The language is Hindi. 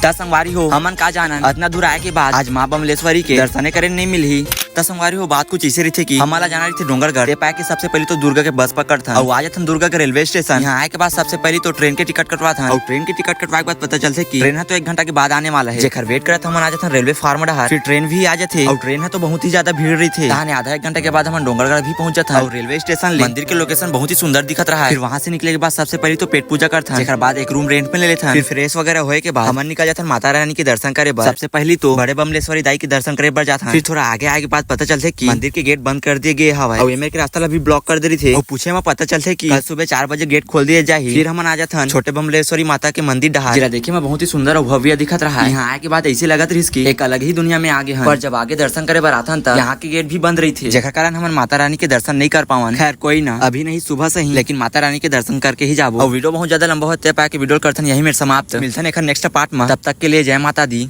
त संगवारी हो हमन का जानन इतना दूर आए के बाद आज माँ बमलेश्वरी के दर्शन करे नहीं मिलही। त संगवारी हो बात कुछ ऐसे रही थी कि हमारा जाना रही थी डोंगरगढ़ पाए के सबसे पहले तो दुर्गा के बस पकड़ था और आज हम दुर्गा के रेलवे स्टेशन। यहाँ आए के बाद सबसे पहले तो ट्रेन के टिकट कटवा था और ट्रेन के टिकट कटवाए के बाद पता चलते कि ट्रेन है तो 1 घंटा के बाद आने वाला है। जेकर वेट करत हम आ जाते रेलवे फार्म डहार, फिर ट्रेन भी आ जाते और ट्रेन है तो बहुत ही ज्यादा भीड़ रही थी। आधा 1 घंटे के बाद हम डोंगरगढ़ भी पहुंचा था और रेलवे स्टेशन मंदिर के लोकेशन बहुत ही सुंदर दिखत रहा है। फिर वहाँ से निकले के बाद सबसे पहले तो पेट पूजा करता, जेकर बाद एक रूम रेंट में ले लेता, फिर फ्रेश वगैरह होए के बाद हम निकल जाता माता रानी के दर्शन करे। सबसे पहले तो बड़े बमलेश्वरी दाई के दर्शन करे बर जाता, फिर थोड़ा आगे आए के बाद पता चलते कि मंदिर के गेट बंद कर दिए गए हवा और एमए के रास्ता भी ब्लॉक कर दे रही थे। और पूछे में पता चलते कि कल सुबह 4 बजे गेट खोल दिए जाए। फिर हम आ जाता छोटे बमलेश्वरी माता के मंदिर डहार, जरा देखे में बहुत ही सुंदर और भव्य दिखत रहा है। यहाँ आए के बाद ऐसे लगत रही कि एक अलग ही दुनिया में आगे हैं। पर जब आगे दर्शन करे बर आता तब यहाँ के गेट भी बंद रही थे, जेकर कारण हम माता रानी के दर्शन नहीं कर पावन। खैर कोई ना, अभी नहीं सुबह से ही, लेकिन माता रानी के दर्शन करके ही जाबो। और वीडियो बहुत ज्यादा लंबा होते पाए के वीडियो करते यही मेरे समाप्त। मिलते हैं नेक्स्ट पार्ट में, तब तक के लिए जय माता दी।